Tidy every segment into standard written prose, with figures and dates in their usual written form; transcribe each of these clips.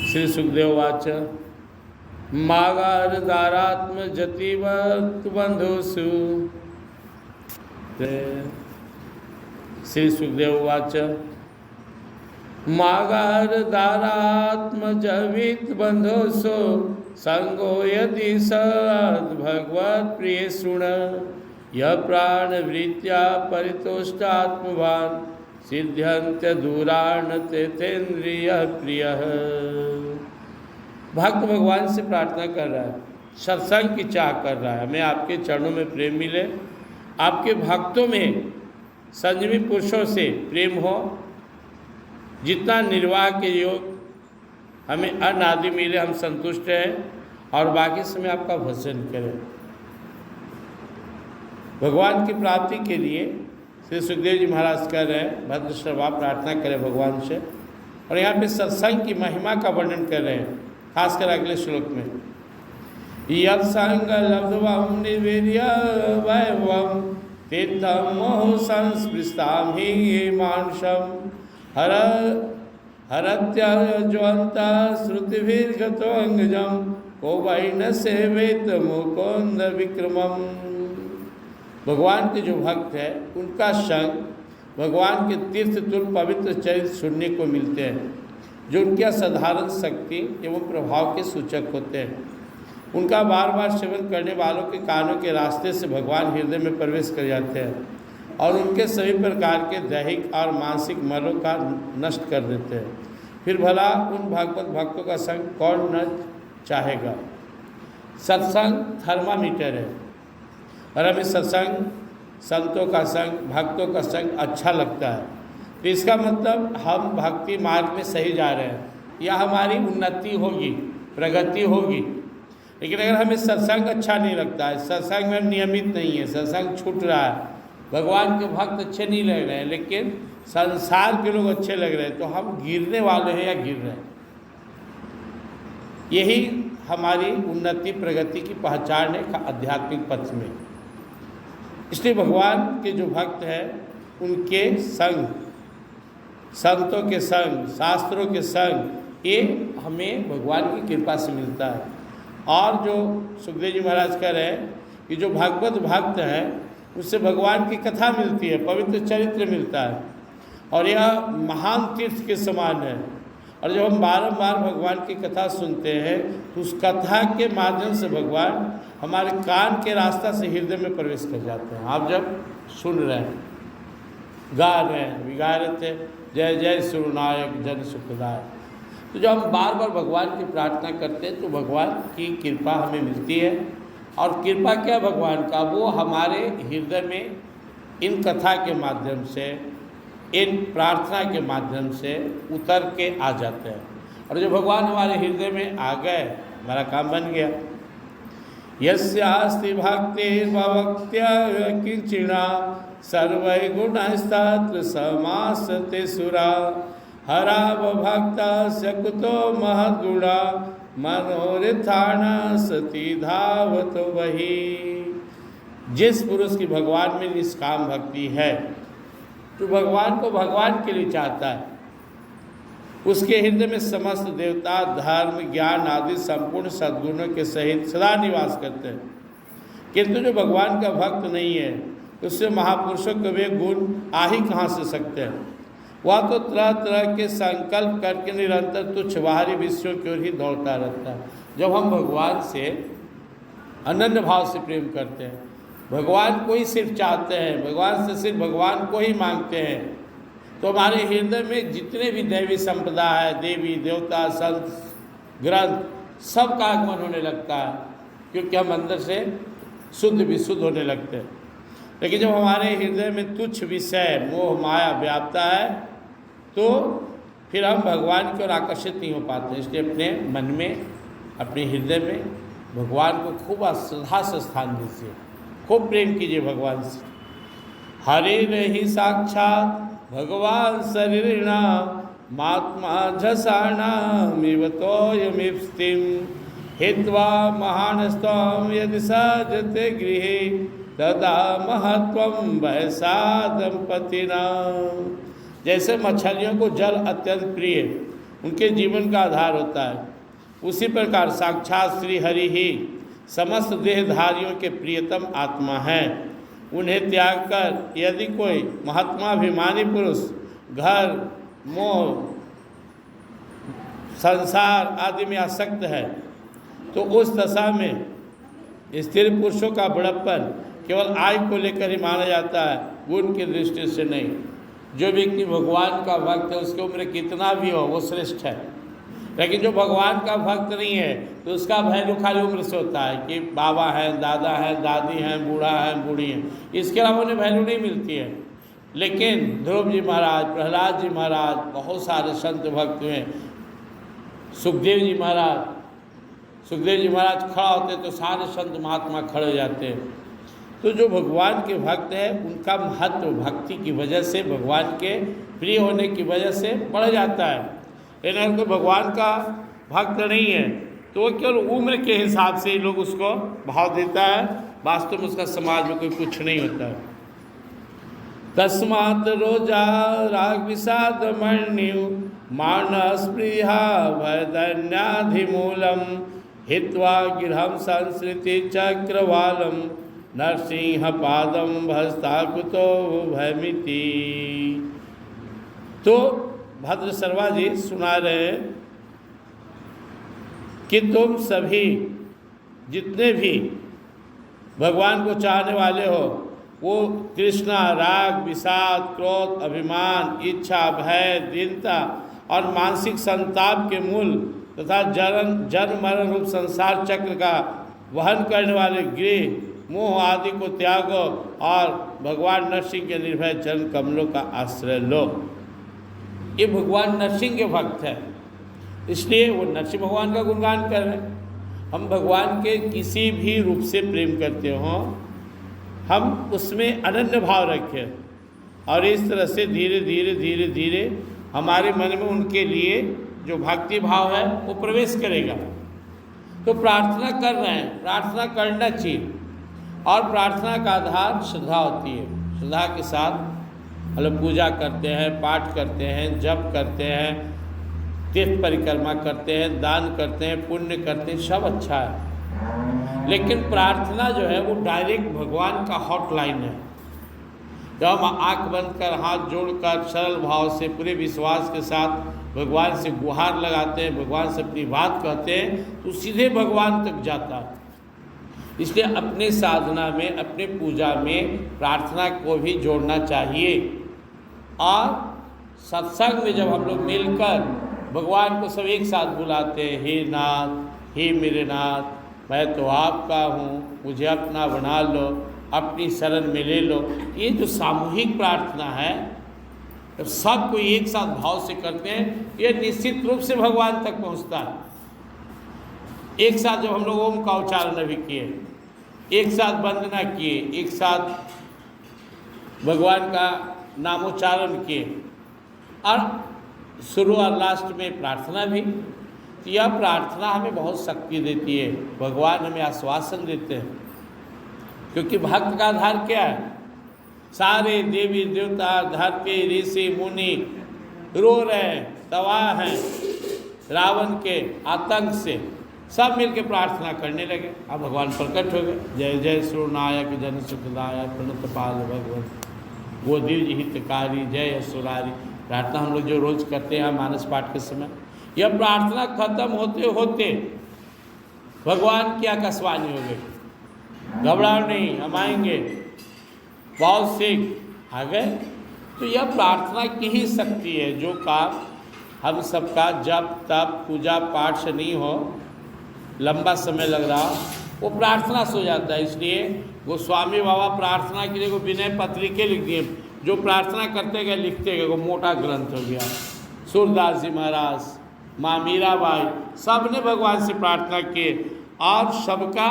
Shri Sukhdev watch मागारदारात्मजतिवत् बंधुषु। Shri Sukhdev watch मागारदारात्मजवित् बंधुषु संगो यदि सद्भगवत् प्रिय शृण यः प्राणवृत्त्या परितोष्टात्मवान् सिद्ध्यन्त्य दूरान् तेथेन्द्रियः प्रियः। भक्त भगवान से प्रार्थना कर रहा है, सत्संग की चाह कर रहा है, हमें आपके चरणों में प्रेम मिले, आपके भक्तों में संयमी पुरुषों से प्रेम हो, जितना निर्वाह के योग हमें अन्न आदि मिले हम संतुष्ट हैं और बाकी समय आपका भजन करें। भगवान की प्राप्ति के लिए श्री सुखदेव जी महाराज कह रहे हैं, भद्र श्रवा प्रार्थना करें भगवान से। और यहाँ पे सत्संग की महिमा का वर्णन कर रहे हैं, खासकर अगले श्लोक में यत् संग लब्ध्वं निवेद्य वैभवं तीर्थं मोह संस्पृष्टां हि मानुषं हरत्यज्वन्ता श्रुतिभिर्गतो अंगजं को वै न सेवेत मुकुंद विक्रमम्। भगवान के जो भक्त है उनका संग भगवान के तीर्थ तुल पवित्र चरित्र सुनने को मिलते हैं, जो उनकी असाधारण शक्ति एवं प्रभाव के सूचक होते हैं। उनका बार बार सेवन करने वालों के कानों के रास्ते से भगवान हृदय में प्रवेश कर जाते हैं और उनके सभी प्रकार के दैहिक और मानसिक मलों का नष्ट कर देते हैं। फिर भला उन भागवत भक्तों का संग कौन न चाहेगा। सत्संग थर्मामीटर है और हमें सत्संग, संतों का संग, भक्तों का संग अच्छा लगता है तो इसका मतलब हम भक्ति मार्ग में सही जा रहे हैं या हमारी उन्नति होगी, प्रगति होगी। लेकिन अगर हमें सत्संग अच्छा नहीं लगता है, सत्संग में नियमित नहीं है, सत्संग छूट रहा है, भगवान के भक्त अच्छे नहीं लग रहे हैं लेकिन संसार के लोग अच्छे लग रहे हैं, तो हम गिरने वाले हैं या गिर रहे हैं। यही हमारी उन्नति प्रगति की पहचान है आध्यात्मिक पथ में। इसलिए भगवान के जो भक्त हैं उनके संग, संतों के संग, शास्त्रों के संग, ये हमें भगवान की कृपा से मिलता है। और जो सुखदेव जी महाराज कह रहे हैं कि जो भागवत भक्त हैं उससे भगवान की कथा मिलती है, पवित्र चरित्र मिलता है और यह महान तीर्थ के समान है। और जब हम बारंबार भगवान की कथा सुनते हैं तो उस कथा के माध्यम से भगवान हमारे कान के रास्ता से हृदय में प्रवेश कर जाते हैं। आप जब सुन रहे हैं, गा रहे हैं, विगा रहे थे जय जय सुरनायक जन सुखदाय, तो जब हम बार बार भगवान की प्रार्थना करते हैं तो भगवान की कृपा हमें मिलती है। और कृपा क्या भगवान का, वो हमारे हृदय में इन कथा के माध्यम से, इन प्रार्थना के माध्यम से उतर के आ जाते हैं। और जब भगवान हमारे हृदय में आ गए हमारा काम बन गया। यस्यास्ति भक्तिर्भवत्या किंचिणा सर्वैर्गुणस्तत्र समासते सुरा हराव भक्तस्य कुतो महद्गुणा मनोरथाना सती धावत वही। जिस पुरुष की भगवान में निष्काम भक्ति है तो भगवान को भगवान के लिए चाहता है, उसके हृदय में समस्त देवता, धर्म, ज्ञान आदि संपूर्ण सद्गुणों के सहित सदा निवास करते हैं। किंतु जो भगवान का भक्त नहीं है उससे महापुरुषों के वे गुण आ ही कहाँ से सकते हैं। वह तो तरह तरह के संकल्प करके निरंतर तुच्छ बाहरी विषयों की ओर ही दौड़ता रहता है। जब हम भगवान से अनन्य भाव से प्रेम करते हैं, भगवान को ही सिर्फ चाहते हैं, भगवान से सिर्फ भगवान को ही मांगते हैं, तो हमारे हृदय में जितने भी दैवी संपदा है, देवी देवता, संत, ग्रंथ, सब का आगमन होने लगता है, क्योंकि हम अंदर से शुद्ध विशुद्ध होने लगते हैं। लेकिन जब हमारे हृदय में तुच्छ विषय, मोह, माया व्यापता है तो फिर हम भगवान की ओर आकर्षित नहीं हो पाते। इसलिए अपने मन में, अपने हृदय में भगवान को खूब श्रद्धा से स्थान दीजिए, खूब प्रेम कीजिए भगवान से। हरे रही साक्षात भगवान शरीरिणा महात्मा झसाणामिवतोयमिप्स्तिं हित्वा महानस्त्वं यदि सजते गृहे तदा महत्वं वैसा दंपतिना। जैसे मछलियों को जल अत्यंत प्रिय उनके जीवन का आधार होता है। उसी प्रकार साक्षात श्री हरि ही समस्त देहधारियों के प्रियतम आत्मा हैं। उन्हें त्याग कर यदि कोई महात्माभिमानी पुरुष घर, मोह, संसार आदि में आसक्त है तो उस दशा में स्त्री पुरुषों का बड़प्पन केवल आय को लेकर ही माना जाता है, गुण की दृष्टि से नहीं। जो व्यक्ति भगवान का भक्त है उसकी उम्र कितना भी हो वो श्रेष्ठ है, लेकिन जो भगवान का भक्त नहीं है तो उसका वैल्यू खाली उम्र से होता है कि बाबा हैं, दादा हैं, दादी हैं, बूढ़ा हैं, बूढ़ी हैं, इसके अलावा उन्हें वैल्यू नहीं मिलती है। लेकिन ध्रुव जी महाराज, प्रहलाद जी महाराज, बहुत सारे संत भक्त हुए, सुखदेव जी महाराज खड़ा होते तो सारे संत महात्मा खड़े हो जाते हैं। तो जो भगवान के भक्त हैं उनका महत्व भक्ति की वजह से, भगवान के प्रिय होने की वजह से बढ़ जाता है। लेकिन अगर कोई भगवान का भक्त नहीं है तो वो केवल उम्र के हिसाब से ही लोग उसको भाव देता है, वास्तव में उसका समाज में कोई कुछ नहीं होता है। तस्मात् रोजा राग विषाद मण्यु मानस्पृहा भयदन्याधिमूलम हित्वा गिरहम संस्कृति चक्रवालम नरसिंह पादम भस्ताकुतो भयमिति। तो भद्र शर्मा जी सुना रहे हैं कि तुम सभी जितने भी भगवान को चाहने वाले हो वो तृष्णा, राग, विषाद, क्रोध, अभिमान, इच्छा, भय, दीनता और मानसिक संताप के मूल तथा जन्म मरण रूप संसार चक्र का वहन करने वाले गृह, मोह आदि को त्यागो और भगवान नरसिंह के निर्भय चरण कमलों का आश्रय लो। ये भगवान नरसिंह के भक्त है, इसलिए वो नरसिंह भगवान का गुणगान कर रहे हैं। हम भगवान के किसी भी रूप से प्रेम करते हों, हम उसमें अनन्य भाव रखें और इस तरह से धीरे धीरे धीरे धीरे हमारे मन में उनके लिए जो भक्ति भाव है वो प्रवेश करेगा। तो प्रार्थना कर रहे हैं, प्रार्थना करना चाहिए और प्रार्थना का आधार श्रद्धा होती है। श्रद्धा के साथ मतलब पूजा करते हैं, पाठ करते हैं, जप करते हैं, तीर्थ परिक्रमा करते हैं, दान करते हैं, पुण्य करते हैं, सब अच्छा है। लेकिन प्रार्थना जो है वो डायरेक्ट भगवान का हॉटलाइन है। जब हम आँख बंद कर, हाथ जोड़कर, सरल भाव से, पूरे विश्वास के साथ भगवान से गुहार लगाते हैं, भगवान से अपनी बात कहते हैं तो सीधे भगवान तक जाता है। इसलिए अपने साधना में, अपने पूजा में प्रार्थना को भी जोड़ना चाहिए। और सत्संग में जब हम लोग मिलकर भगवान को सब एक साथ बुलाते हैं, हे नाथ, हे मेरे नाथ, मैं तो आपका हूँ, मुझे अपना बना लो, अपनी शरण में ले लो, ये जो सामूहिक प्रार्थना है जब सब कोई एक साथ भाव से करते हैं ये निश्चित रूप से भगवान तक पहुँचता है। एक साथ जब हम लोग ओम का उच्चारण भी किए, एक साथ वंदना किए, एक साथ भगवान का नामोच्चारण किए और शुरू और लास्ट में प्रार्थना भी, तो यह प्रार्थना हमें बहुत शक्ति देती है। भगवान हमें आश्वासन देते हैं, क्योंकि भक्त का आधार क्या है? सारे देवी देवता, धरती, ऋषि मुनि रो रहे हैं, तबाह हैं रावण के आतंक से, सब मिलके प्रार्थना करने लगे। अब भगवान प्रकट हो गए। जय जय सुरनायक जन सुखदायक प्रणत पाल भगवान गोदीज हितकारी जय असुरारी। प्रार्थना हम लोग जो रोज करते हैं मानस पाठ के समय, यह प्रार्थना खत्म होते होते भगवान की आकाशवाणी हो गई, घबराओ नहीं, हम आएंगे, बहुत शीघ्र आ गए। तो यह प्रार्थना की ही शक्ति है। जो काम हम सबका जब तब पूजा पाठ से नहीं हो, लंबा समय लग रहा, वो प्रार्थना से हो जाता है। इसलिए गोस्वामी बाबा प्रार्थना के लिए वो विनय पत्रिके लिख दिए, जो प्रार्थना करते गए लिखते गए, वो मोटा ग्रंथ हो गया। सूरदास जी महाराज, माँ मीराबाई, सब ने भगवान से प्रार्थना की और सबका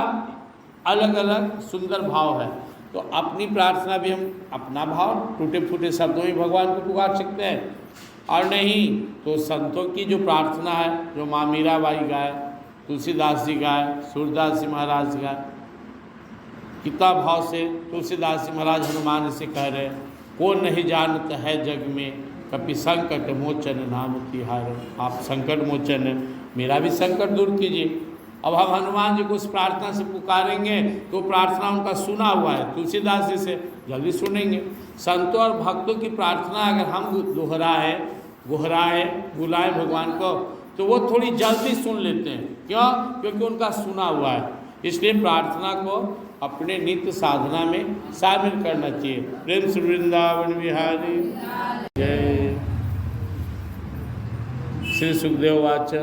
अलग अलग सुंदर भाव है। तो अपनी प्रार्थना भी हम अपना भाव टूटे फूटे शब्दों में भगवान को पुकार सकते हैं, और नहीं तो संतों की जो प्रार्थना है, जो माँ मीराबाई गाए, तुलसीदास जी गाए, सूरदास जी महाराज गाए, कितना भाव से तुलसीदास जी महाराज हनुमान से कह रहे हैं, कौन नहीं जानता है जग में कपि संकट मोचन नाम तिहारो। आप संकट मोचन है, मेरा भी संकट दूर कीजिए। अब हम हनुमान जी को उस प्रार्थना से पुकारेंगे तो प्रार्थना उनका सुना हुआ है, तुलसीदास जी से जल्दी सुनेंगे। संतों और भक्तों की प्रार्थना अगर हम बुलाएं भगवान को तो वो थोड़ी जल्दी सुन लेते हैं। क्यों? क्योंकि उनका सुना हुआ है। इसलिए प्रार्थना को अपने नित्य साधना में शामिल करना चाहिए। प्रेम से वृंदावन बिहारी जय। श्री सुखदेव वाच।